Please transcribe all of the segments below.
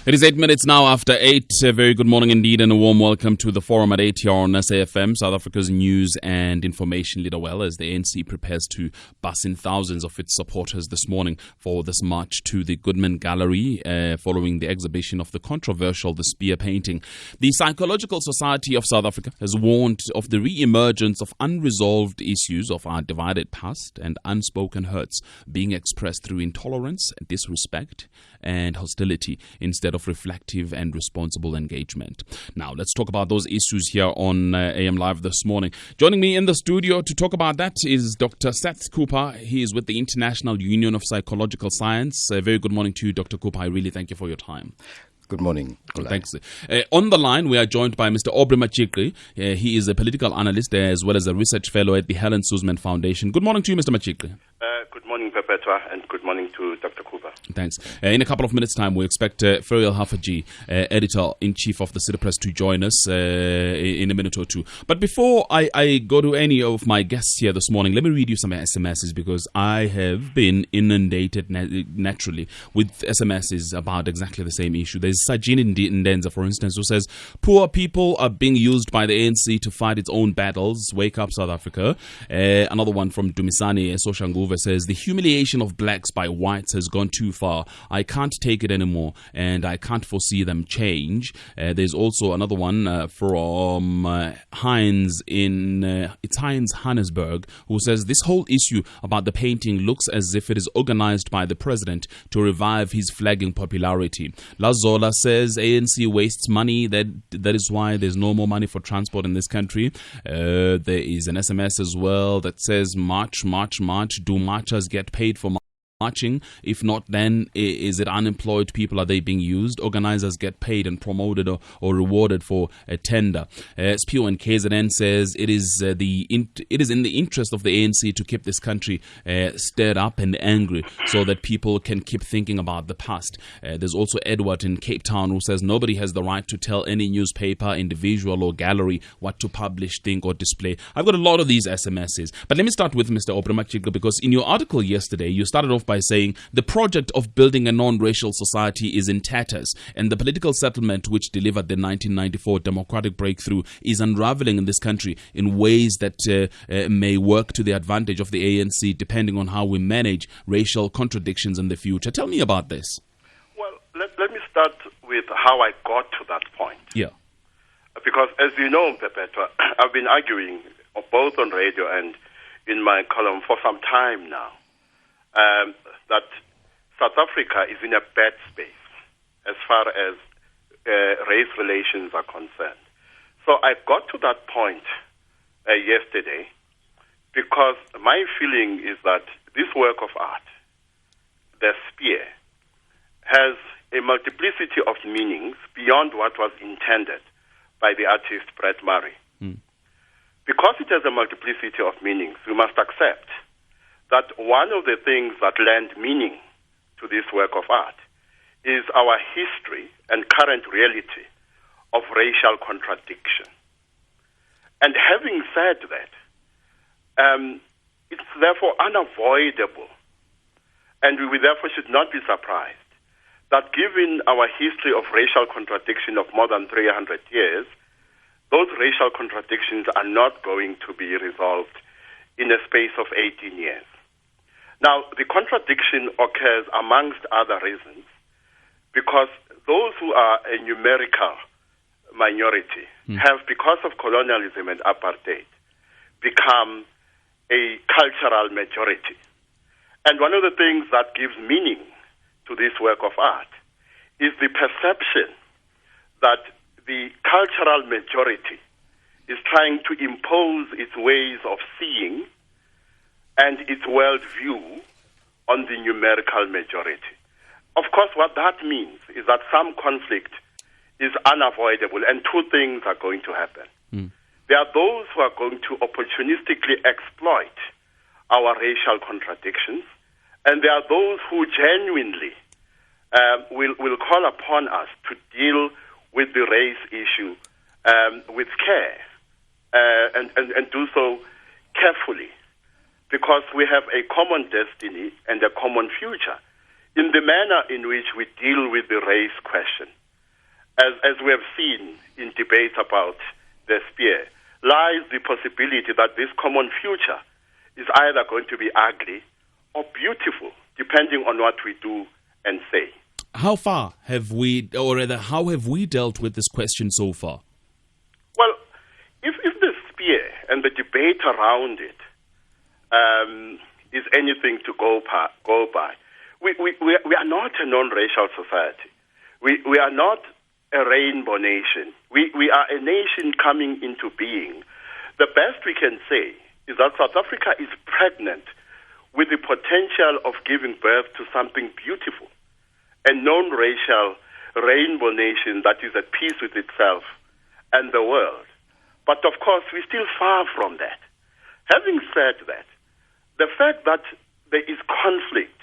It is 8 minutes now after 8. A very good morning indeed and a warm welcome to the Forum at 8 here on SAFM, South Africa's news and information leader. Well, as the ANC prepares to bus in thousands of its supporters this morning for this march to the Goodman Gallery following the exhibition of the controversial The Spear painting. The Psychological Society of South Africa has warned of the re-emergence of unresolved issues of our divided past and unspoken hurts being expressed through intolerance, disrespect and hostility instead of reflective and responsible engagement. Now, let's talk about those issues here on AM Live this morning. Joining me in the studio to talk about that is Dr. Seth Cooper. He is with the International Union of Psychological Science. Very good morning to you, Dr. Cooper. I really thank you for your time. Good morning. Thanks. On the line, we are joined by Mr. Aubrey Machikri. He is a political analyst as well as a research fellow at the Helen Suzman Foundation. Good morning to you, Mr. Machikri. Good morning, Perpetua, and good morning to Dr. Cooper. Thanks. In a couple of minutes' time, we expect Ferial Hafaji, editor-in-chief of the City Press, to join us in a minute or two. But before I go to any of my guests here this morning, let me read you some SMSs because I have been inundated naturally with SMSs about exactly the same issue. There's Sajini Ndenza, for instance, who says, poor people are being used by the ANC to fight its own battles. Wake up, South Africa. Another one from Dumisani Soshanguve says, the humiliation of blacks by whites has gone too far. I can't take it anymore, and I can't foresee them change. There's also another one from Heinz it's Heinz Hannesberg, who says this whole issue about the painting looks as if it is organized by the president to revive his flagging popularity. Lazola says ANC wastes money. That is why there's no more money for transport in this country. There is an SMS as well that says march. Do marchers get paid for marching? If not, then is it unemployed people? Are they being used? Organizers get paid and promoted or rewarded for a tender. Spio and KZN says it is in the interest of the ANC to keep this country stirred up and angry so that people can keep thinking about the past. There's also Edward in Cape Town who says nobody has the right to tell any newspaper, individual or gallery what to publish, think or display. I've got a lot of these SMSs, but let me start with Mr. Aubrey Machikri, because in your article yesterday you started off by saying the project of building a non-racial society is in tatters and the political settlement which delivered the 1994 democratic breakthrough is unraveling in this country in ways that may work to the advantage of the ANC depending on how we manage racial contradictions in the future. Tell me about this. Well, let me start with how I got to that point. Yeah. Because as you know, Perpetua, I've been arguing both on radio and in my column for some time now that South Africa is in a bad space as far as race relations are concerned. So I got to that point yesterday because my feeling is that this work of art, The Spear, has a multiplicity of meanings beyond what was intended by the artist Brett Murray. Because it has a multiplicity of meanings, we must accept that one of the things that lend meaning to this work of art is our history and current reality of racial contradiction. And having said that, it's therefore unavoidable, and we therefore should not be surprised that given our history of racial contradiction of more than 300 years, those racial contradictions are not going to be resolved in a space of 18 years. Now, the contradiction occurs amongst other reasons because those who are a numerical minority have, because of colonialism and apartheid, become a cultural majority. And one of the things that gives meaning to this work of art is the perception that the cultural majority is trying to impose its ways of seeing and its worldview on the numerical majority. Of course, what that means is that some conflict is unavoidable, and two things are going to happen. There are those who are going to opportunistically exploit our racial contradictions, and there are those who genuinely will call upon us to deal with the race issue with care and do so carefully, because we have a common destiny and a common future in the manner in which we deal with the race question, as we have seen in debates about the spear, lies the possibility that this common future is either going to be ugly or beautiful, depending on what we do and say. How far have we, or rather, how have we dealt with this question so far? Well, if the spear and the debate around it is anything to go by, we are not a non-racial society. We are not a rainbow nation. We are a nation coming into being. The best we can say is that South Africa is pregnant with the potential of giving birth to something beautiful, a non-racial rainbow nation that is at peace with itself and the world. But of course, we're still far from that. Having said that, the fact that there is conflict,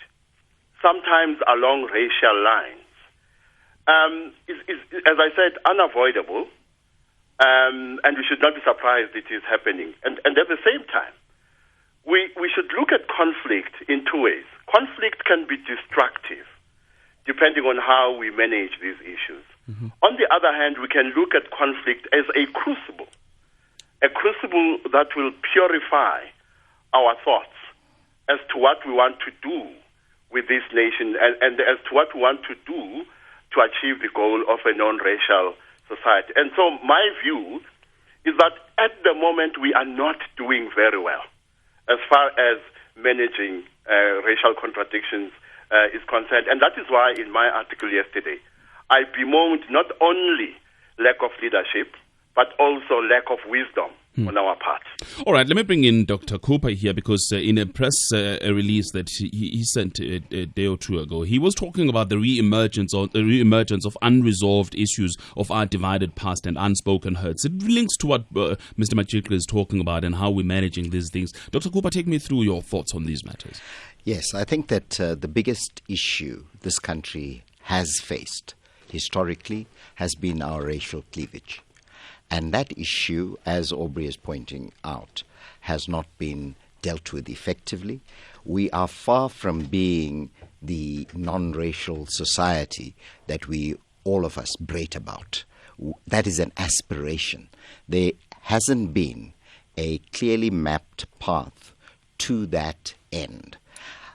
sometimes along racial lines, is, as I said, unavoidable, and we should not be surprised it is happening. And at the same time, we should look at conflict in two ways. Conflict can be destructive, depending on how we manage these issues. Mm-hmm. On the other hand, we can look at conflict as a crucible that will purify our thoughts as to what we want to do with this nation and as to what we want to do to achieve the goal of a non-racial society. And so my view is that at the moment we are not doing very well as far as managing racial contradictions is concerned. And that is why in my article yesterday, I bemoaned not only lack of leadership, but also lack of wisdom on our part. All right, let me bring in Dr. Cooper here, because in a press release that he sent a day or two ago, he was talking about the re-emergence of unresolved issues of our divided past and unspoken hurts. It links to what Mr. Machikli is talking about and how we're managing these things. Dr. Cooper, take me through your thoughts on these matters. Yes, I think that the biggest issue this country has faced historically has been our racial cleavage. And that issue, as Aubrey is pointing out, has not been dealt with effectively. We are far from being the non-racial society that all of us brate about. That is an aspiration. There hasn't been a clearly mapped path to that end.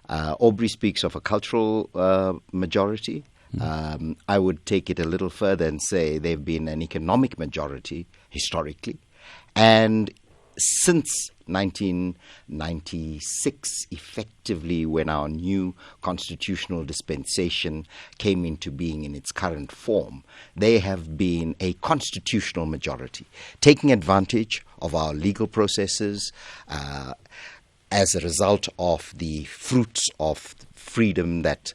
Aubrey speaks of a cultural majority. I would take it a little further and say they've been an economic majority historically. And since 1996, effectively, when our new constitutional dispensation came into being in its current form, they have been a constitutional majority, taking advantage of our legal processes as a result of the fruits of freedom that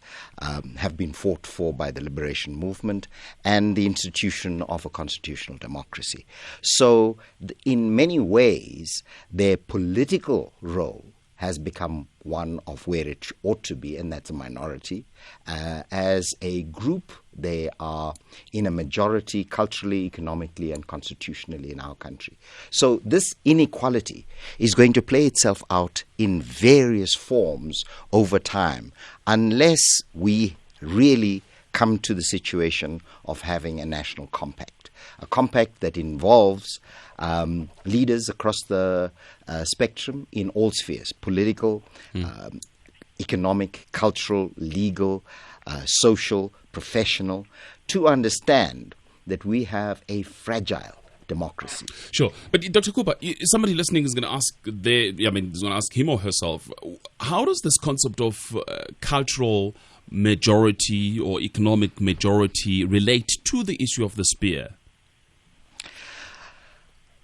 have been fought for by the liberation movement and the institution of a constitutional democracy. So in many ways, their political role has become one of where it ought to be, and that's a minority. As a group, they are in a majority culturally, economically, and constitutionally in our country. So this inequality is going to play itself out in various forms over time, unless we really come to the situation of having a national compact, a compact that involves leaders across the spectrum in all spheres, political, economic, cultural, legal, social, professional, to understand that we have a fragile democracy. Sure. But Dr. Cooper, somebody listening is going to ask is going to ask him or herself, how does this concept of cultural majority or economic majority relate to the issue of the spear?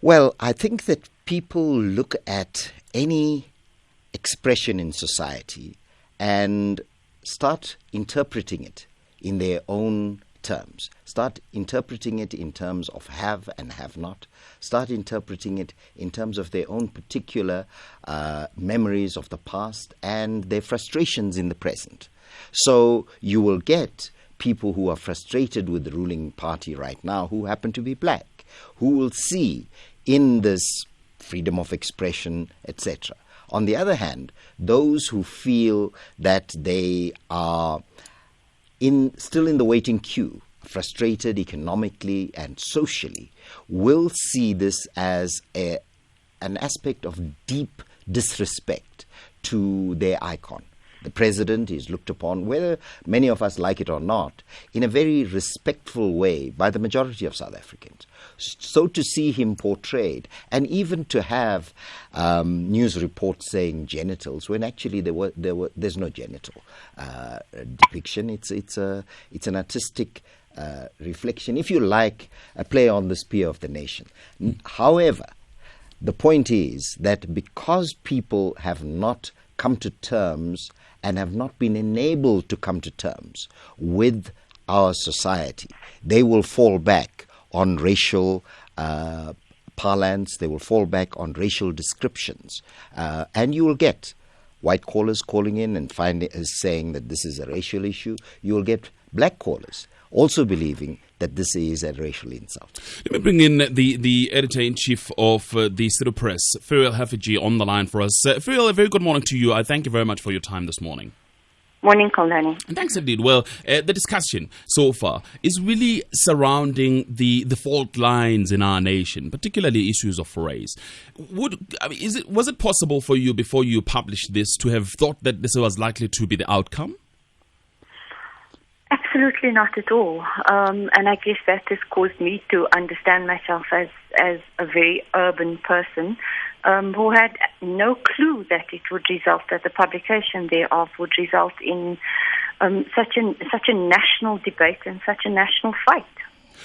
Well, I think that people look at any expression in society and start interpreting it in their own terms. Start interpreting it in terms of have and have not. Start interpreting it in terms of their own particular memories of the past and their frustrations in the present. So you will get people who are frustrated with the ruling party right now who happen to be black, who will see in this freedom of expression, etc., On the other hand, those who feel that they are still in the waiting queue, frustrated economically and socially, will see this as an aspect of deep disrespect to their icon. The president is looked upon, whether many of us like it or not, in a very respectful way by the majority of South Africans. So to see him portrayed, and even to have news reports saying genitals, when actually there's no genital depiction. It's an artistic reflection, if you like, a play on the spear of the nation. However, the point is that because people have not come to terms and have not been enabled to come to terms with our society, they will fall back on racial parlance, they will fall back on racial descriptions, and you will get white callers calling in and saying that this is a racial issue. You will get black callers also believing that this is a racial insult. Let me bring in the editor-in-chief of the City Press, Ferial Haffajee, on the line for us. Ferial, a very good morning to you. I thank you very much for your time this morning. Morning, Koldani. Thanks indeed. Well, the discussion so far is really surrounding the fault lines in our nation, particularly issues of race. Was it possible for you, before you published this, to have thought that this was likely to be the outcome? Absolutely not at all. And I guess that has caused me to understand myself as a very urban person who had no clue that it would result, that the publication thereof would result in such a national debate and such a national fight.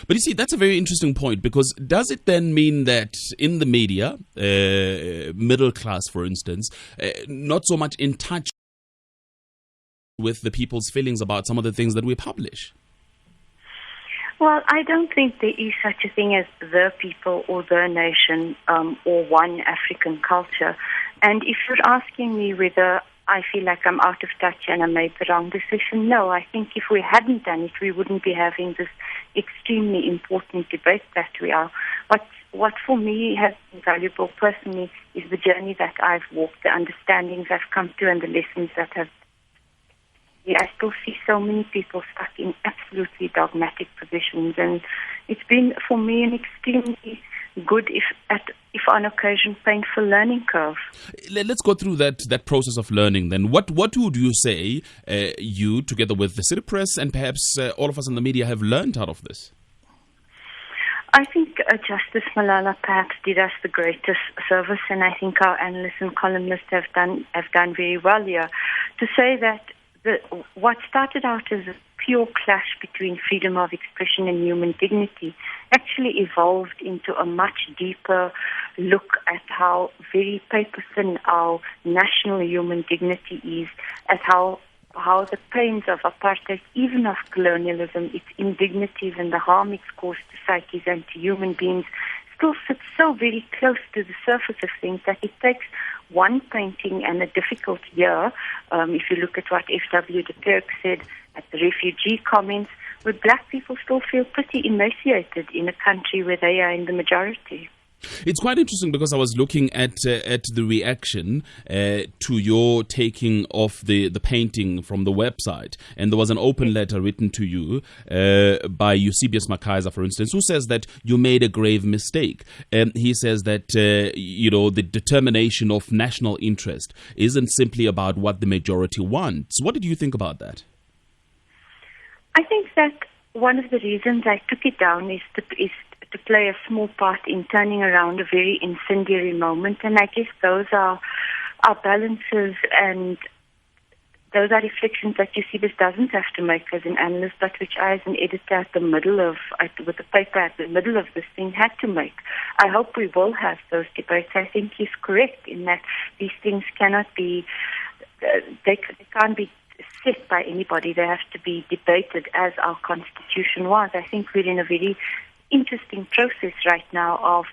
But you see, that's a very interesting point, because does it then mean that in the media, middle class, for instance, not so much in touch with the people's feelings about some of the things that we publish? Well, I don't think there is such a thing as the people or the nation or one African culture. And if you're asking me whether I feel like I'm out of touch and I made the wrong decision, no. I think if we hadn't done it, we wouldn't be having this extremely important debate that we are. What for me has been valuable personally is the journey that I've walked, the understandings I've come to, and the lessons that have. I still see so many people stuck in absolutely dogmatic positions, and it's been for me an extremely good, if on occasion painful, learning curve. Let's go through that process of learning then. What would you say you, together with the City Press and perhaps all of us in the media, have learned out of this? I think Justice Malala perhaps did us the greatest service, and I think our analysts and columnists have done very well here to say that what started out as a pure clash between freedom of expression and human dignity actually evolved into a much deeper look at how very paper-thin our national human dignity is, at how the pains of apartheid, even of colonialism, its indignities and the harm it's caused to psyches and to human beings, still sits so very close to the surface of things that it takes one painting and a difficult year, if you look at what F.W. de Klerk said at the refugee comments, where black people still feel pretty emaciated in a country where they are in the majority. It's quite interesting because I was looking at the reaction to your taking of the painting from the website, and there was an open letter written to you by Eusebius Makaiza, for instance, who says that you made a grave mistake. He says that the determination of national interest isn't simply about what the majority wants. What did you think about that? I think that one of the reasons I took it down is to play a small part in turning around a very incendiary moment. And I guess those are our balances, and those are reflections that Eusebius doesn't have to make as an analyst, but which I, as an editor with the paper at the middle of this thing, had to make. I hope we will have those debates. I think he's correct in that these things cannot be, they can't be set by anybody. They have to be debated as our Constitution was. I think we're in a very interesting process right now of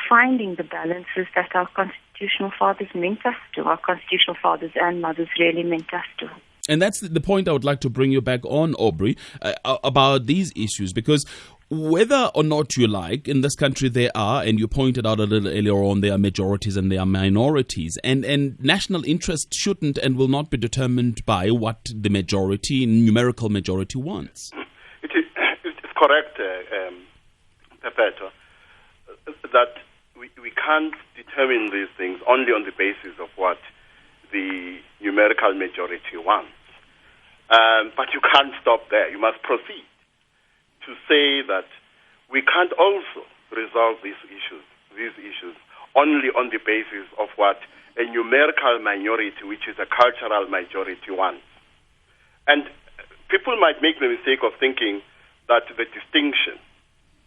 finding the balances that our constitutional fathers meant us to, our constitutional fathers and mothers really meant us to. And that's the point I would like to bring you back on, Aubrey, about these issues, because whether or not you like, in this country there are, and you pointed out a little earlier on, there are majorities and there are minorities, and national interest shouldn't and will not be determined by what the majority, numerical majority, wants. It's correct, Pepeto, that we can't determine these things only on the basis of what the numerical majority wants. But you can't stop there. You must proceed to say that we can't also resolve these issues only on the basis of what a numerical minority, which is a cultural majority, wants. And people might make the mistake of thinking that the distinction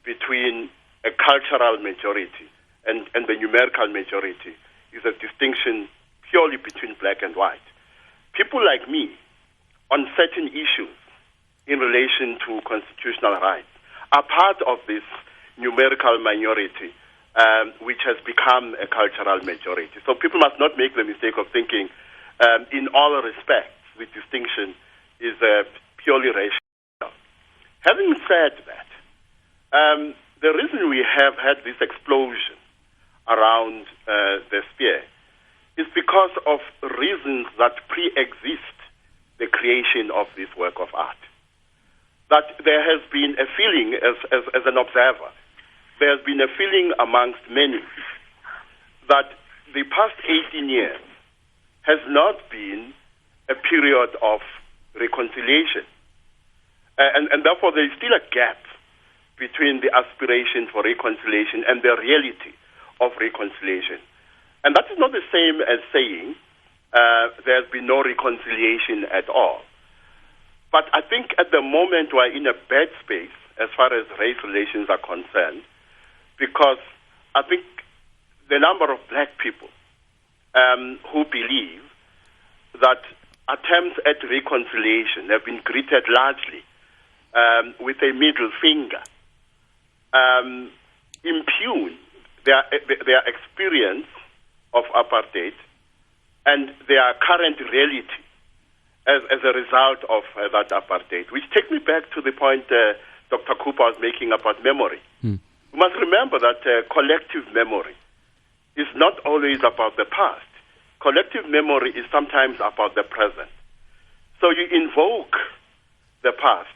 between a cultural majority and the numerical majority is a distinction purely between black and white. People like me, on certain issues in relation to constitutional rights, are part of this numerical minority, which has become a cultural majority. So people must not make the mistake of thinking, in all respects, the distinction is purely racial. Having said that, the reason we have had this explosion around the sphere is because of reasons that pre-exist the creation of this work of art. That there has been a feeling, as an observer, there has been a feeling amongst many that the past 18 years has not been a period of reconciliation. And therefore there is still a gap between the aspiration for reconciliation and the reality of reconciliation. And that is not the same as saying there's been no reconciliation at all. But I think at the moment we're in a bad space as far as race relations are concerned, because I think the number of black people who believe that attempts at reconciliation have been greeted largely with a middle finger, impugn their experience of apartheid and their current reality as a result of that apartheid, which takes me back to the point Dr. Cooper was making about memory. We must remember that collective memory is not always about the past. Collective memory is sometimes about the present. So you invoke the past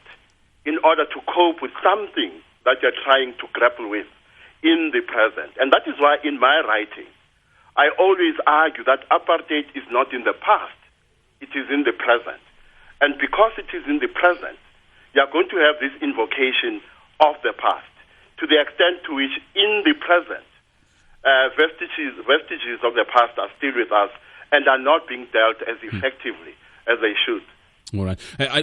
in order to cope with something that you're trying to grapple with in the present. And that is why in my writing, I always argue that apartheid is not in the past, it is in the present. And because it is in the present, you are going to have this invocation of the past, to the extent to which in the present, vestiges of the past are still with us and are not being dealt as effectively as they should. All right.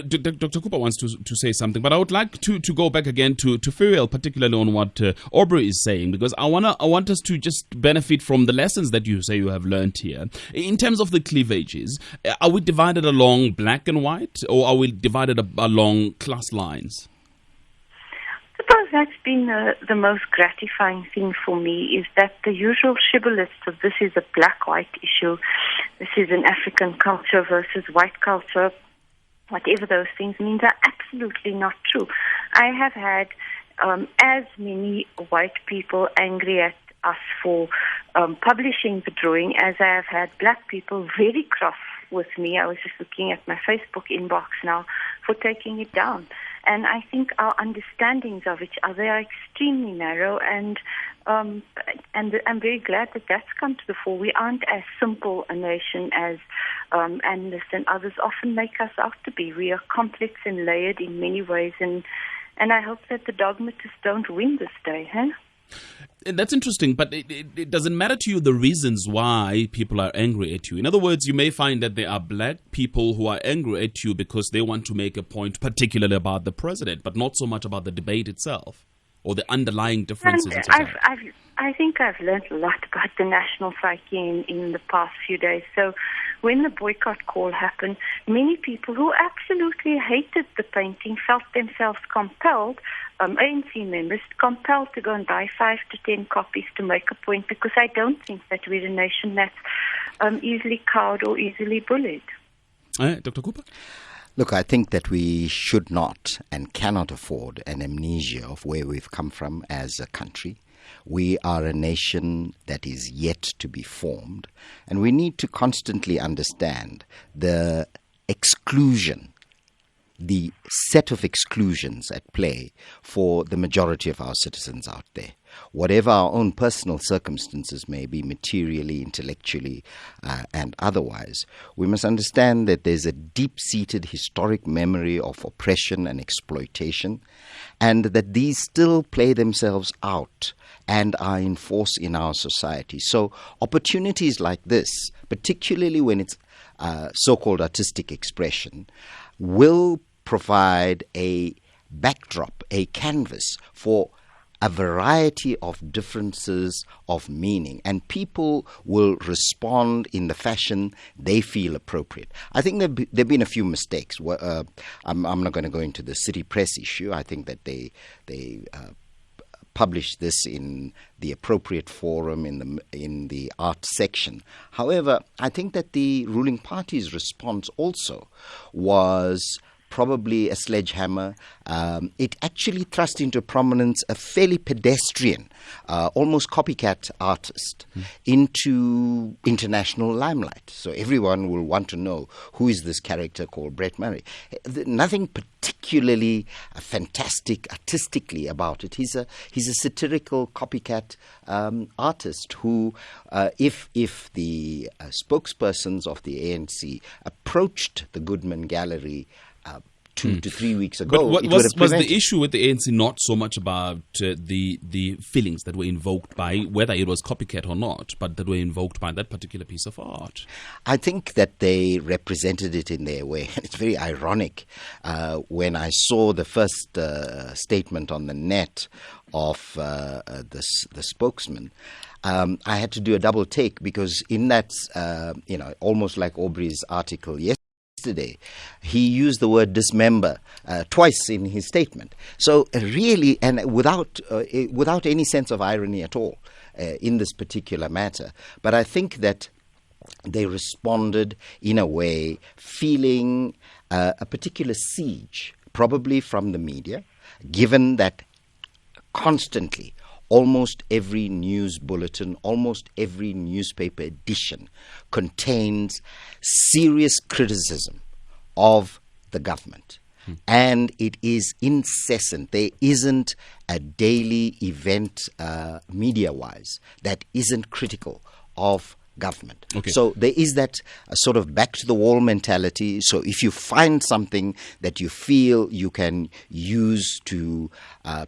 Dr. Cooper wants to say something, but I would like to go back again to Ferial, particularly on what Aubrey is saying, because I want us to just benefit from the lessons that you say you have learned here. In terms of the cleavages, are we divided along black and white, or are we divided along class lines? I suppose that's been the most gratifying thing for me, is that the usual shibboleths of this is a black-white issue, this is an African culture versus white culture, whatever those things mean, are absolutely not true. I have had as many white people angry at us for publishing the drawing as I have had black people very cross with me. I was just looking at my Facebook inbox now for taking it down. And I think our understandings of each other are extremely narrow, and I'm very glad that that's come to the fore. We aren't as simple a nation as analysts and others often make us out to be. We are complex and layered in many ways, and I hope that the dogmatists don't win this day, huh? That's interesting, but it doesn't matter to you the reasons why people are angry at you. In other words, you may find that there are black people who are angry at you because they want to make a point particularly about the president, but not so much about the debate itself or the underlying differences in society. I think I've learned a lot about the national psyche in the past few days. So when the boycott call happened, many people who absolutely hated the painting felt themselves compelled, ANC members, compelled to go and buy 5 to 10 copies to make a point, because I don't think that we're a nation that's easily cowed or easily bullied. Dr. Cooper? Look, I think that we should not and cannot afford an amnesia of where we've come from as a country. We are a nation that is yet to be formed, and we need to constantly understand the set of exclusions at play for the majority of our citizens out there. Whatever our own personal circumstances may be, materially, intellectually, and otherwise, we must understand that there's a deep-seated historic memory of oppression and exploitation, and that these still play themselves out and are in force in our society. So opportunities like this, particularly when it's so-called artistic expression, will provide a backdrop, a canvas for a variety of differences of meaning, and people will respond in the fashion they feel appropriate. I think there have been a few mistakes. I'm not going to go into the City Press issue. I think that they published this in the appropriate forum in the art section. However, I think that the ruling party's response also was probably a sledgehammer. It actually thrust into prominence a fairly pedestrian, almost copycat artist into international limelight. So everyone will want to know who is this character called Brett Murray. Nothing particularly fantastic artistically about it. He's a satirical copycat artist who, if the spokespersons of the ANC approached the Goodman Gallery 2 to 3 weeks ago, but was the issue with the ANC not so much about the feelings that were invoked by, whether it was copycat or not, but that were invoked by that particular piece of art? I think that they represented it in their way. It's very ironic. When I saw the first statement on the net of the spokesman, I had to do a double take, because in that, almost like Aubrey's article yesterday, he used the word dismember twice in his statement. So really, and without any sense of irony at all in this particular matter. But I think that they responded in a way feeling a particular siege, probably from the media, given that constantly almost every news bulletin, almost every newspaper edition contains serious criticism of the government. And it is incessant. There isn't a daily event media-wise that isn't critical of government. Okay. So there is that sort of back-to-the-wall mentality. So if you find something that you feel you can use to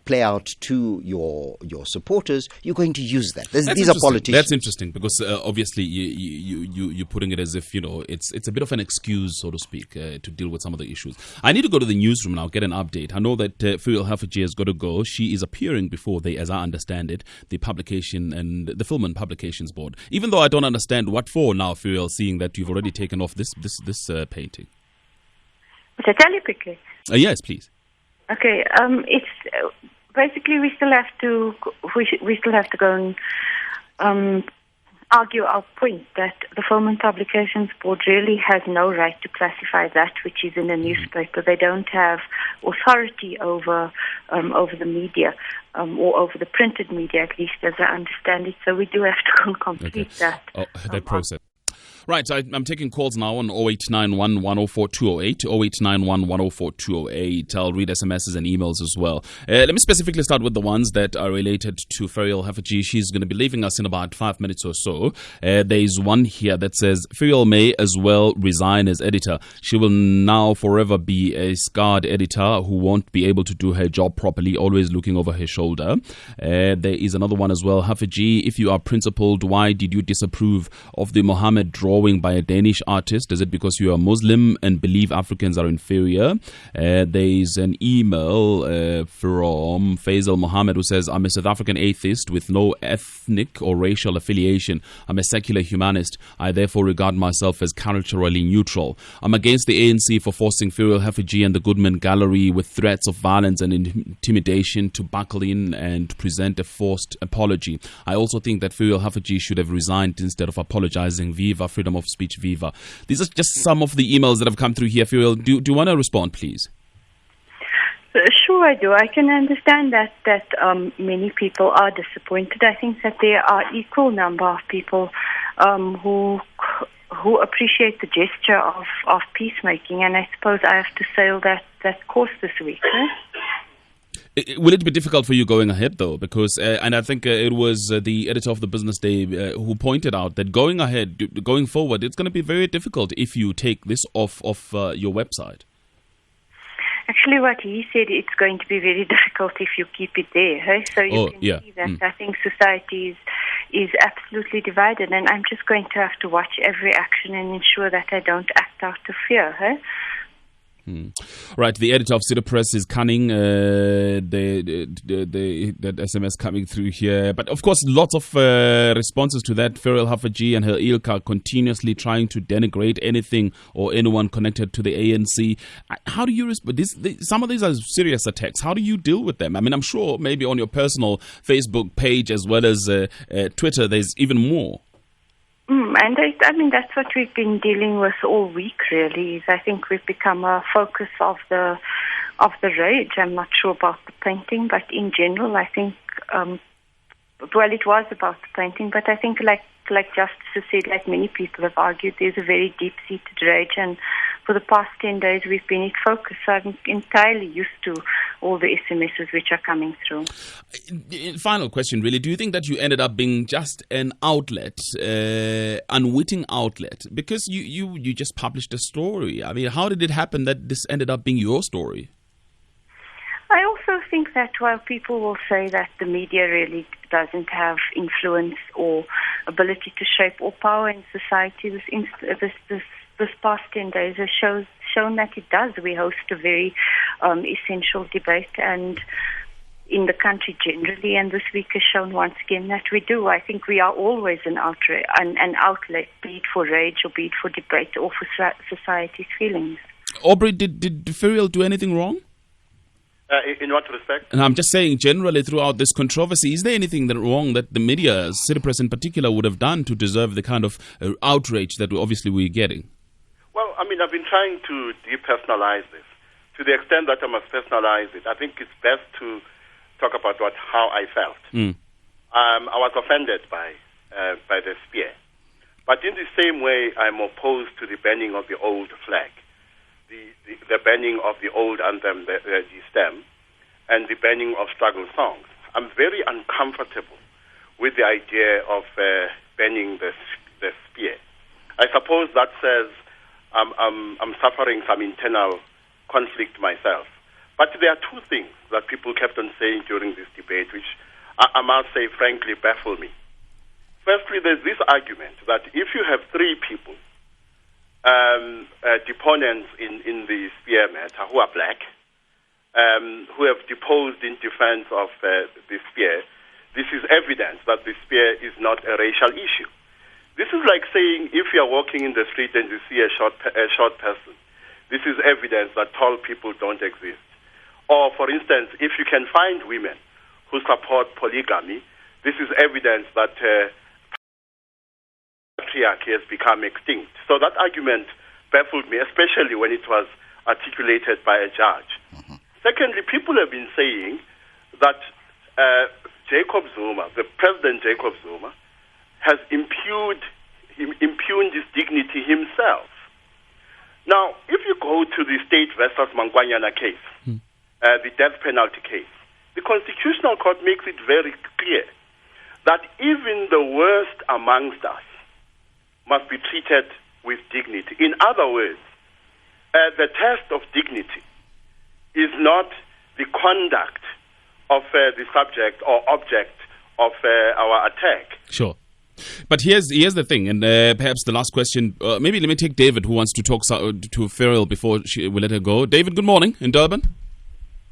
play out to your supporters, you're going to use that. These are politicians. That's interesting, because obviously you're putting it as if, it's a bit of an excuse, so to speak, to deal with some of the issues. I need to go to the newsroom now, get an update. I know that Furiel Haffajee has got to go. She is appearing before as I understand it, the publication and the Film and Publications Board. Even though I don't understand what for now, Furiel, seeing that you've already taken off this painting. Should I tell you quickly? Yes, please. Okay. It's basically we still have to go and argue our point that the Film and Publications Board really has no right to classify that which is in a newspaper. They don't have authority over the media, or over the printed media, at least as I understand it. So we do have to go and complete that process. Right, I'm taking calls now on 0891 104 208, 0891 104 208. I'll read SMSs and emails as well. Let me specifically start with the ones that are related to Furiel Haffajee. She's going to be leaving us in about 5 minutes or so. There's one here that says, Furiel may as well resign as editor. She will now forever be a scarred editor who won't be able to do her job properly, always looking over her shoulder. There is another one as well. Haffajee, if you are principled, why did you disapprove of the Mohammed drawing by a Danish artist? Is it because you are Muslim and believe Africans are inferior? There is an email from Faisal Mohammed who says, I'm a South African atheist with no ethnic or racial affiliation. I'm a secular humanist. I therefore regard myself as culturally neutral. I'm against the ANC for forcing Furiel Haffajee and the Goodman Gallery with threats of violence and intimidation to buckle in and present a forced apology. I also think that Furiel Haffajee should have resigned instead of apologizing. Viva Freedom freedom of speech, Viva. These are just some of the emails that have come through here. Furiel, do you want to respond, please? Sure, I do. I can understand that many people are disappointed. I think that there are equal number of people who appreciate the gesture of peacemaking, and I suppose I have to sail that course this week. Will it be difficult for you going ahead, though? Because, and I think it was the editor of the Business Day who pointed out that going forward, it's going to be very difficult if you take this off your website. Actually, what he said, it's going to be very difficult if you keep it there. Hey? So you can see that I think society is absolutely divided, and I'm just going to have to watch every action and ensure that I don't act out of fear. Hey? Right, the editor of City Press is cunning. The SMS coming through here, but of course, lots of responses to that. Furiel Haffajee and her ilk are continuously trying to denigrate anything or anyone connected to the ANC. How do you respond? Some of these are serious attacks. How do you deal with them? I mean, I'm sure maybe on your personal Facebook page as well as Twitter, there's even more. And I mean, that's what we've been dealing with all week, really. Is I think we've become a focus of the rage. I'm not sure about the painting, but in general, I think, well, it was about the painting, but I think like Justice said, like many people have argued, there's a very deep-seated rage, and for the past 10 days we've been in focus, so I'm entirely used to all the SMSs which are coming through. Final question, really. Do you think that you ended up being just an outlet, unwitting outlet? Because you just published a story. I mean, how did it happen that this ended up being your story? I also think that while people will say that the media really doesn't have influence or ability to shape or power in society, this past 10 days has shown that it does. We host a very essential debate and in the country generally, and this week has shown once again that we do. I think we are always an outlet, be it for rage or be it for debate or for society's feelings. Aubrey, did Furiel do anything wrong? In what respect? And I'm just saying, generally, throughout this controversy, is there anything wrong that the media, City Press in particular, would have done to deserve the kind of outrage that obviously we're getting? Well, I mean, I've been trying to depersonalize this. To the extent that I must personalize it, I think it's best to talk about how I felt. I was offended by the spear. But in the same way, I'm opposed to the banning of the old flag. The banning of the old anthem, the stem, and the banning of struggle songs. I'm very uncomfortable with the idea of banning the spear. I suppose that says I'm suffering some internal conflict myself. But there are two things that people kept on saying during this debate, which I must say, frankly, baffle me. Firstly, there's this argument that if you have three people, deponents in the spear matter who are black, who have deposed in defense of the spear, this is evidence that the spear is not a racial issue. This is like saying if you are walking in the street and you see a short person, this is evidence that tall people don't exist. Or, for instance, if you can find women who support polygamy, this is evidence that patriarchy has become extinct. So that argument baffled me, especially when it was articulated by a judge. Secondly, people have been saying that Jacob Zuma, the President Jacob Zuma, has impugned his dignity himself. Now, if you go to the State versus Mangwanyana case, the death penalty case, the Constitutional Court makes it very clear that even the worst amongst us must be treated with dignity. In other words, the test of dignity is not the conduct of the subject or object of our attack. Sure. But here's the thing, and perhaps the last question. Maybe let me take David, who wants to talk to Furiel before we let her go. David, good morning in Durban.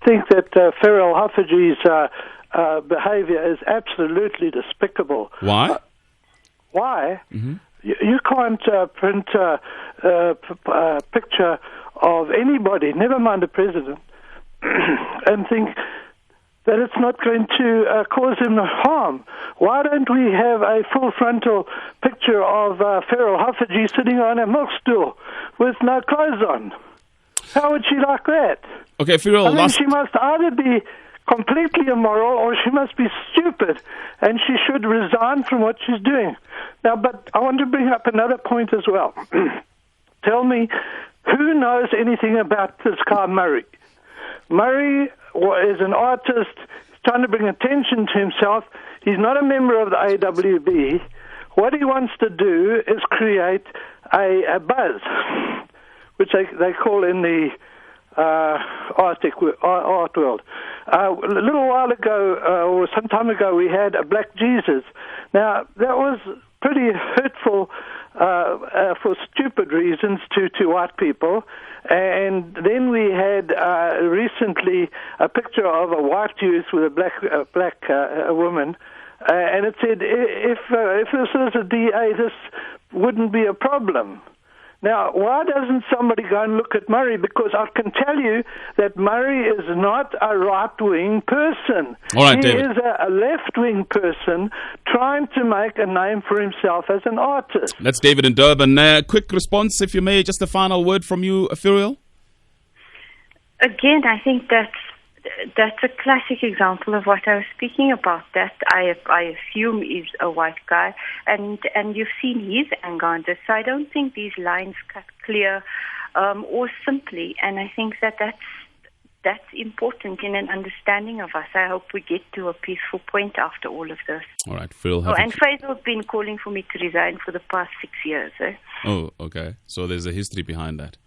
I think that Furiel Haffagee's behavior is absolutely despicable. Why? Why? Mm-hmm. You can't print a picture of anybody, never mind the president, and think that it's not going to cause him harm. Why don't we have a full frontal picture of Feral Haffajee sitting on a milk stool with no clothes on? How would she like that? Okay, Furiel, I mean, she must either be completely immoral or she must be stupid, and she should resign from what she's doing. Now, but I want to bring up another point as well. Tell me, who knows anything about this guy Murray? Murray is an artist trying to bring attention to himself. He's not a member of the AWB. What he wants to do is create a buzz, which they call in the art world. A little while ago, or some time ago, we had a Black Jesus. Now, that was pretty hurtful for stupid reasons to white people. And then we had recently a picture of a white youth with a black woman. And it said, if this was a DA, this wouldn't be a problem. Now, why doesn't somebody go and look at Murray? Because I can tell you that Murray is not a right-wing person. All right, he David. is a left-wing person trying to make a name for himself as an artist. That's David in Durban. Quick response, if you may, just a final word from you, Furiel. Again, I think that's a classic example of what I was speaking about. That I assume is a white guy, and you've seen his anger on this. So I don't think these lines cut clear or simply, and I think that's important in an understanding of us. I hope we get to a peaceful point after all of this. All right, Phil. And Faisal's been calling for me to resign for the past 6 years. Oh, okay. So there's a history behind that.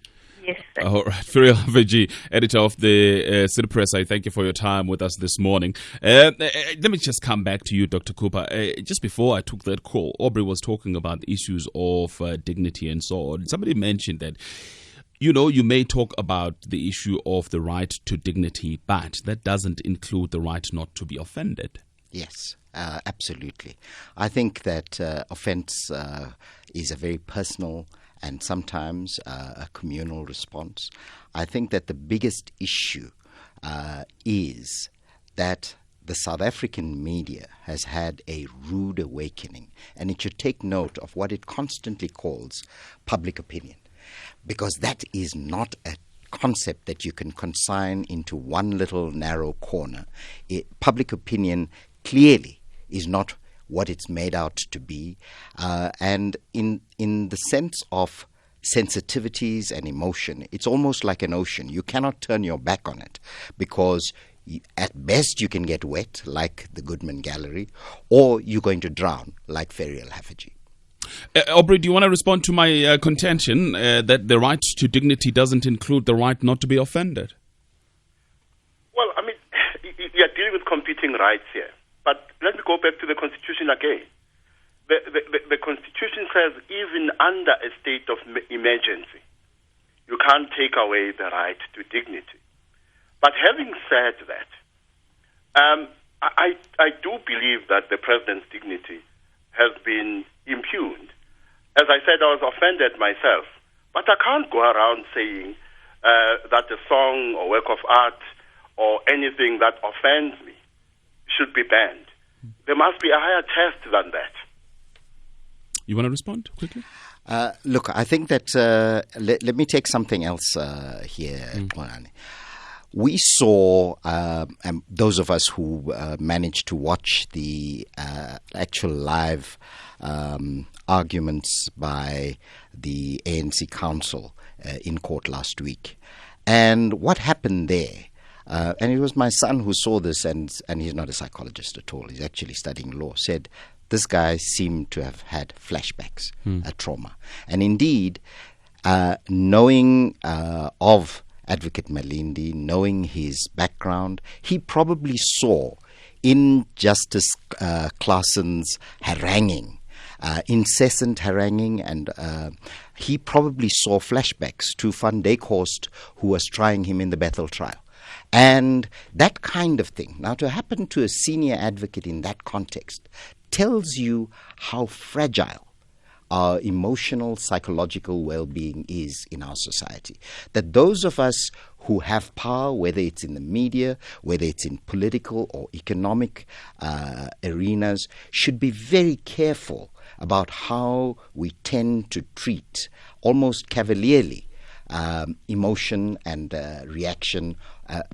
Yes. All right, Furiel Haffajee, editor of the City Press, I thank you for your time with us this morning. Let me just come back to you, Dr. Cooper. Just before I took that call, Aubrey was talking about issues of dignity and so on. Somebody mentioned that, you may talk about the issue of the right to dignity, but that doesn't include the right not to be offended. Yes, absolutely. I think that offense is a very personal and sometimes a communal response. I think that the biggest issue is that the South African media has had a rude awakening, and it should take note of what it constantly calls public opinion, because that is not a concept that you can consign into one little narrow corner. Public opinion clearly is not what it's made out to be, and in the sense of sensitivities and emotion, it's almost like an ocean. You cannot turn your back on it, because at best you can get wet, like the Goodman Gallery, or you're going to drown, like Furiel Haffajee. Aubrey, do you want to respond to my contention that the right to dignity doesn't include the right not to be offended? Well, I mean, you're dealing with competing rights here. But let me go back to the Constitution again. The Constitution says even under a state of emergency, you can't take away the right to dignity. But having said that, I do believe that the president's dignity has been impugned. As I said, I was offended myself. But I can't go around saying that a song or work of art or anything that offends me should be banned. There must be a higher test than that. You want to respond quickly? Look, I think that let me take something else here, Xolani. We saw, and those of us who managed to watch the actual live arguments by the ANC Council in court last week. And what happened there, and it was my son who saw this, and he's not a psychologist at all, he's actually studying law, said this guy seemed to have had flashbacks, a trauma. And indeed, knowing of Advocate Malindi, knowing his background, he probably saw in Justice Claasen's haranguing, incessant haranguing, and he probably saw flashbacks to Van Dykhorst, who was trying him in the Bethel trial. And that kind of thing, now to happen to a senior advocate in that context, tells you how fragile our emotional, psychological well-being is in our society. That those of us who have power, whether it's in the media, whether it's in political or economic arenas, should be very careful about how we tend to treat, almost cavalierly, emotion and reaction,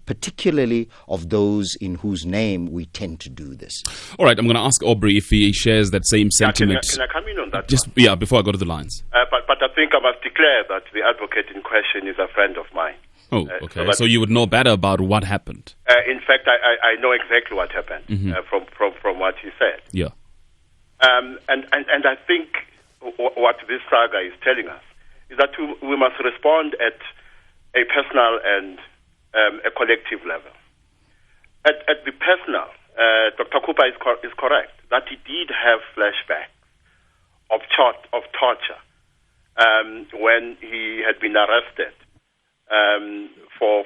particularly of those in whose name we tend to do this. All right, I'm going to ask Aubrey if he shares that same sentiment. Can I come in on that? Before I go to the lines. But I think I must declare that the advocate in question is a friend of mine. Oh, okay. So you would know better about what happened. In fact, I know exactly what happened from what he said. Yeah. And I think what this saga is telling us is that we must respond at a personal and a collective level. At the personal, Dr. Cooper is correct that he did have flashbacks of torture when he had been arrested for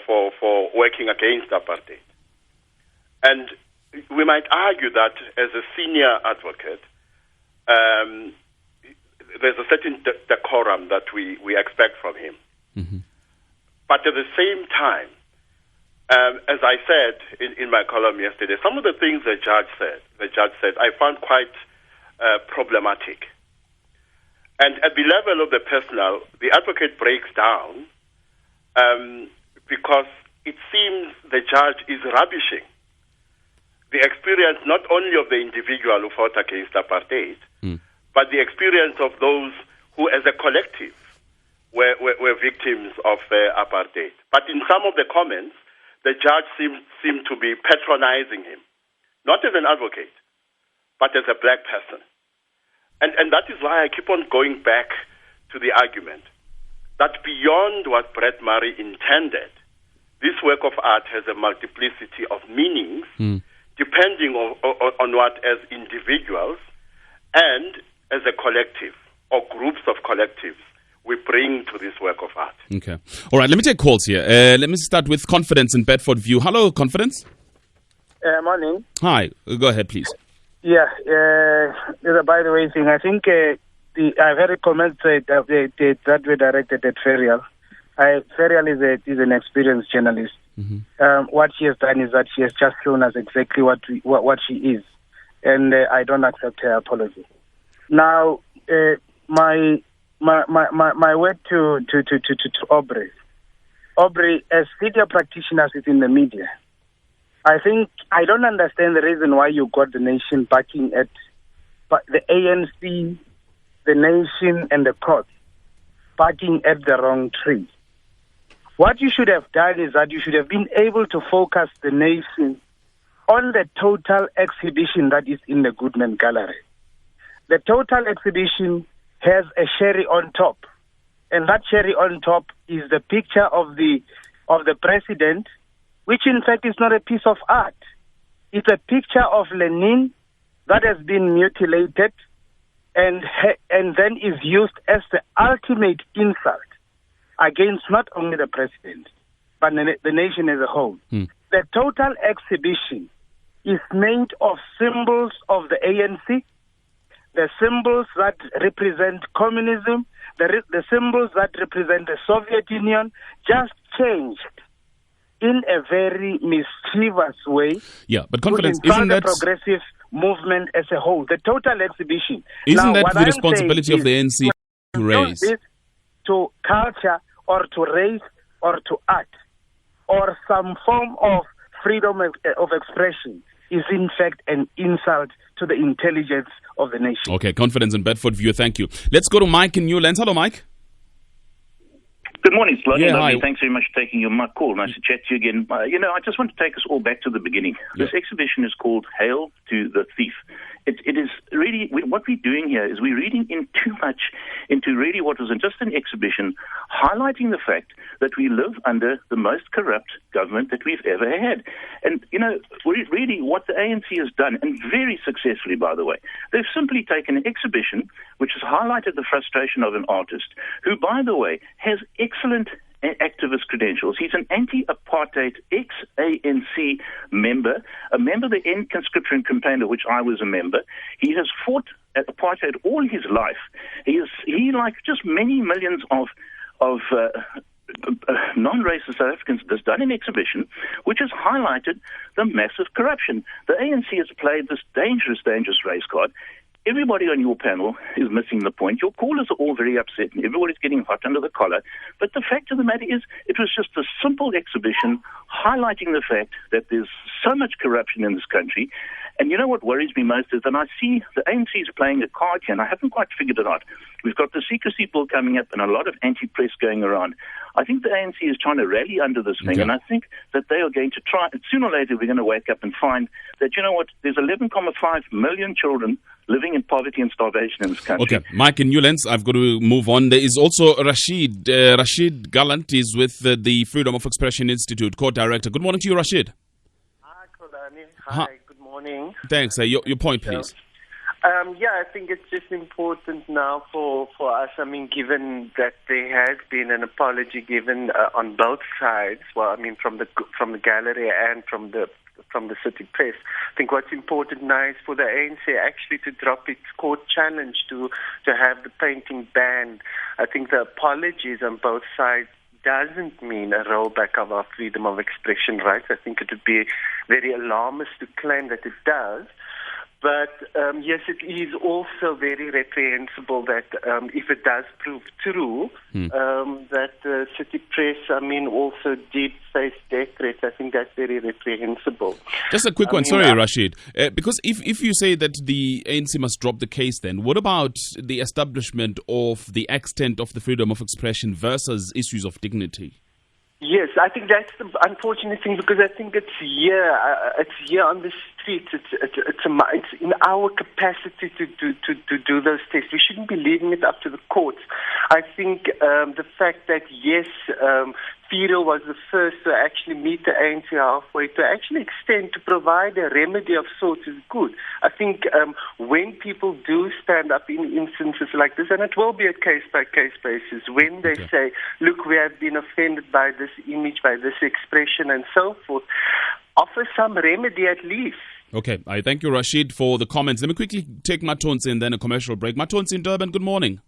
working against apartheid. And we might argue that as a senior advocate, there's a certain decorum that we expect from him. Mm-hmm. But at the same time, as I said in my column yesterday, some of the things the judge said, I found quite problematic. And at the level of the personal, the advocate breaks down because it seems the judge is rubbishing the experience not only of the individual who fought against apartheid, but the experience of those who, as a collective, were victims of apartheid. But in some of the comments, the judge seemed to be patronizing him, not as an advocate, but as a black person. And that is why I keep on going back to the argument that beyond what Brett Murray intended, this work of art has a multiplicity of meanings, depending on what, as individuals and as a collective or groups of collectives, we bring to this work of art. Okay. All right, let me take calls here. Let me start with Confidence in Bedford View. Hello, Confidence. Morning. Hi. Go ahead, please. Yeah. By the way, I think I've heard a comment that were directed at Ferial. Ferial is an experienced journalist. Mm-hmm. What she has done is that she has just shown us exactly what she is, and I don't accept her apology. Now, my word to Aubrey. Aubrey, as media practitioners within the media, I think I don't understand the reason why you got the nation backing at the ANC, the nation, and the court backing at the wrong tree. What you should have done is that you should have been able to focus the nation on the total exhibition that is in the Goodman Gallery. The total exhibition has a cherry on top, and that cherry on top is the picture of the president, which in fact is not a piece of art. It's a picture of Lenin that has been mutilated and then is used as the ultimate insult against not only the president, but the nation as a whole. The total exhibition is made of symbols of the ANC, the symbols that represent communism, the symbols that represent the Soviet Union, just changed in a very mischievous way. Yeah, but Confidence, isn't that the progressive movement as a whole? The total exhibition. Isn't that the responsibility of the ANC to raise? To culture or to race or to art or some form of freedom of expression is in fact an insult to the intelligence of the nation. Okay, Confidence in Bedford View, thank you. Let's go to Mike in Newlands. Hello, Mike. Good morning, Slotty. Yeah, hi. Thanks very much for taking my call. Nice to chat to you again. I just want to take us all back to the beginning. Yeah. This exhibition is called Hail to the Thief. It is really, what we're doing here is we're reading in too much into really what was just an exhibition, highlighting the fact that we live under the most corrupt government that we've ever had. And, really what the ANC has done, and very successfully, by the way, they've simply taken an exhibition which has highlighted the frustration of an artist who, by the way, has excellent activist credentials. He's an anti-apartheid ex-ANC member, a member of the End Conscription campaign, of which I was a member. He has fought apartheid all his life. He, like just many millions of non-racist South Africans, has done an exhibition which has highlighted the massive corruption. The ANC has played this dangerous race card. Everybody on your panel is missing the point. Your callers are all very upset and everybody's getting hot under the collar. But the fact of the matter is, it was just a simple exhibition highlighting the fact that there's so much corruption in this country. And you know what worries me most is that I see the ANC is playing a card here, and I haven't quite figured it out. We've got the secrecy bill coming up and a lot of anti-press going around. I think the ANC is trying to rally under this thing, and I think that they are going to try. Sooner or later, we're going to wake up and find that, you know what, there's 11.5 million children living in poverty and starvation in this country. Okay, Mike in Newlands, I've got to move on. There is also Rashid. Rashid Gallant is with the Freedom of Expression Institute, co-director. Good morning to you, Rashid. Hi, Kolani. Hi, good morning. Thanks. Your point, please. I think it's just important now for us. I mean, given that there has been an apology given on both sides. Well, I mean, from the gallery and from the city press. I think what's important now is for the ANC actually to drop its court challenge to have the painting banned. I think the apologies on both sides doesn't mean a rollback of our freedom of expression rights. I think it would be very alarmist to claim that it does. But yes, it is also very reprehensible that if it does prove true, that the city press, I mean, also did face death threats. I think that's very reprehensible. Just a quick one. Sorry, Rashid. Because if you say that the ANC must drop the case, then what about the establishment of the extent of the freedom of expression versus issues of dignity? Yes, I think that's the unfortunate thing, because I think it's here on the streets. It's in our capacity to do those tests. We shouldn't be leaving it up to the courts. I think the fact that FIRO was the first to actually meet the ANC halfway, to actually extend, to provide a remedy of sorts is good. I think when people do stand up in instances like this, and it will be a case-by-case basis, when they say, look, we have been offended by this image, by this expression and so forth, offer some remedy at least. Okay, I thank you, Rashid, for the comments. Let me quickly take Matonsi and then a commercial break. Matonsi in Durban, good morning.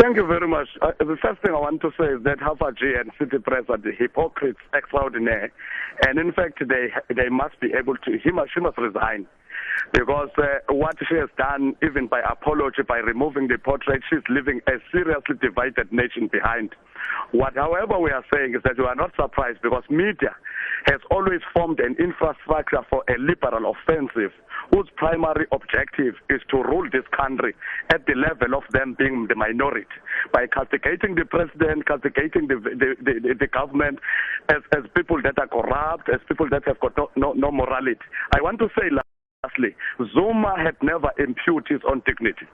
Thank you very much. The first thing I want to say is that Hafaji and City Press are the hypocrites extraordinaire. And in fact, they must be able to, she must resign. Because what she has done, even by apology, by removing the portrait, she's leaving a seriously divided nation behind. However, we are saying is that we are not surprised, because media has always formed an infrastructure for a liberal offensive whose primary objective is to rule this country at the level of them being the minority, by castigating the president, castigating the government as people that are corrupt, as people that have got no morality. I want to say lastly, Zuma had never impugned his own dignity.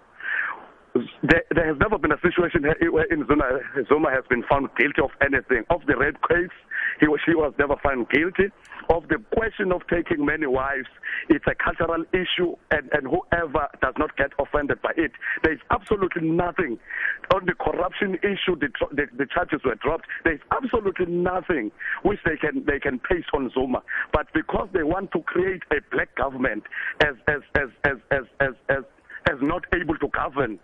There has never been a situation where Zuma has been found guilty of anything. Of the rape case, she was never found guilty. Of the question of taking many wives, it's a cultural issue, and whoever does not get offended by it. There is absolutely nothing. On the corruption issue, the charges were dropped. There is absolutely nothing which they can paste on Zuma. But because they want to create a black government as not able to govern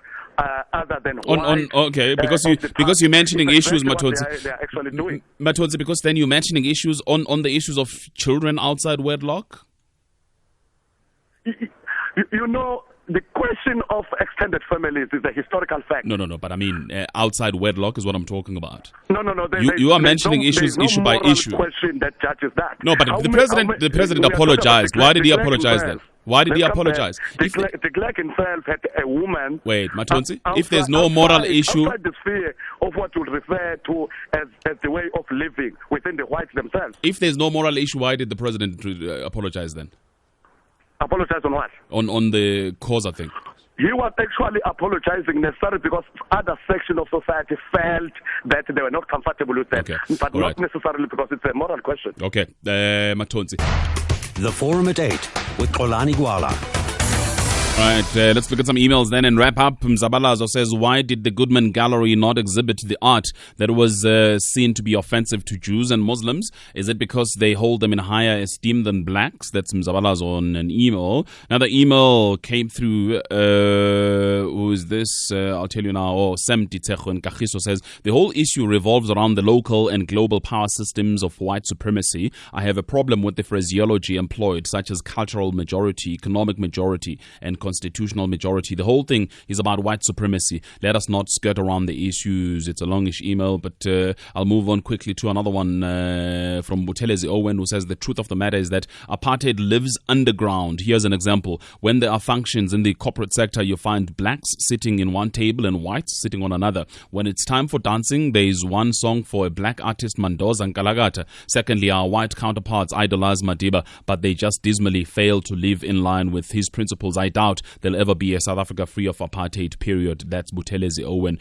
other than because you're mentioning issues, Matonsi. They are actually doing. Matonsi, because then you're mentioning issues on the issues of children outside wedlock. You know, the question of extended families is a historical fact. No. But I mean, outside wedlock is what I'm talking about. No. You are mentioning issues issue by issue. Question that judges that. No, but the president apologized. Why did he apologize then? Why did he apologize? De Klerk himself had a woman. Wait, Matonsi, if there's no moral issue, outside the sphere of what you refer to as the way of living within the whites themselves. If there's no moral issue, why did the president apologize then? Apologize on what? On the cause, I think. He was actually apologizing necessarily because other section of society felt that they were not comfortable with that. Okay. But not necessarily because it's a moral question. Okay, Matonsi. The Forum at 8 with Xolani Gwala. Right, let's look at some emails then and wrap up. Mzabalazo says, why did the Goodman Gallery not exhibit the art that was seen to be offensive to Jews and Muslims? Is it because they hold them in higher esteem than blacks? That's Mzabalazo on an email. Another email came through, who is this? I'll tell you now. Oh, Sem Titejo in Kagiso says, the whole issue revolves around the local and global power systems of white supremacy. I have a problem with the phraseology employed, such as cultural majority, economic majority, and constitutional majority. The whole thing is about white supremacy. Let us not skirt around the issues. It's a longish email, but I'll move on quickly to another one from Butelezi Owen, who says the truth of the matter is that apartheid lives underground. Here's an example. When there are functions in the corporate sector, you find blacks sitting in one table and whites sitting on another. When it's time for dancing, there is one song for a black artist, Mandoza and Kalagata. Secondly, our white counterparts idolize Madiba, but they just dismally fail to live in line with his principles. I doubt there'll ever be a South Africa free of apartheid, period. That's Butelezi Owen.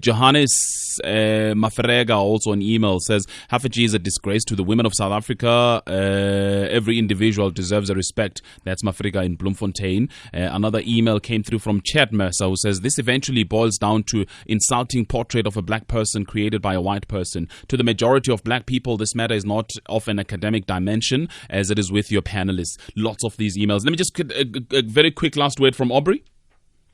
Johannes Maferega, also an email, says Haffajee is a disgrace to the women of South Africa. Every individual deserves a respect. That's Maferega in Bloemfontein. Another email came through from Chad Mercer, who says this eventually boils down to insulting portrait of a black person created by a white person. To the majority of black people, this matter is not of an academic dimension as it is with your panelists. Lots of these emails. Let me just get a very quick last word from Aubrey.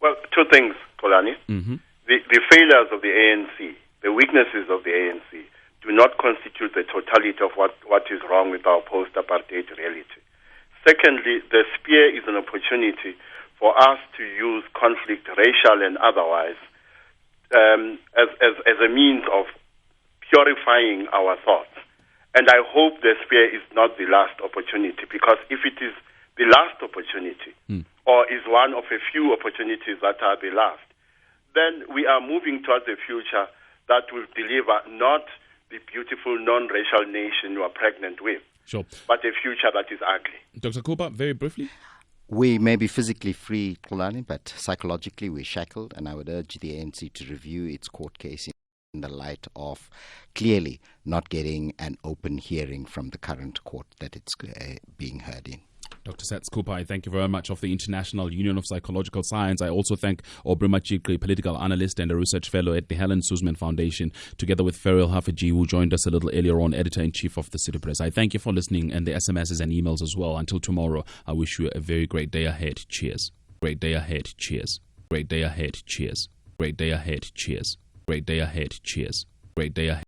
Well, two things, Kolani. Mm-hmm. The failures of the ANC, the weaknesses of the ANC, do not constitute the totality of what is wrong with our post-apartheid reality. Secondly, the spear is an opportunity for us to use conflict, racial and otherwise, as a means of purifying our thoughts. And I hope the spear is not the last opportunity, because if it is the last opportunity, or is one of a few opportunities that are the last, then we are moving towards a future that will deliver not the beautiful non-racial nation you are pregnant with, sure, but a future that is ugly. Dr. Cooper, very briefly. We may be physically free, Kulani, but psychologically we're shackled, and I would urge the ANC to review its court case in the light of clearly not getting an open hearing from the current court that it's being heard in. Dr. Sats Cooper, I thank you very much, of the International Union of Psychological Science. I also thank Aubrey Machikri, political analyst and a research fellow at the Helen Suzman Foundation, together with Ferial Haffajee, who joined us a little earlier on, editor-in-chief of the City Press. I thank you for listening, and the SMSs and emails as well. Until tomorrow, I wish you a very great day ahead. Cheers. Great day ahead. Cheers. Great day ahead. Cheers. Great day ahead. Cheers. Great day ahead. Cheers. Great day ahead.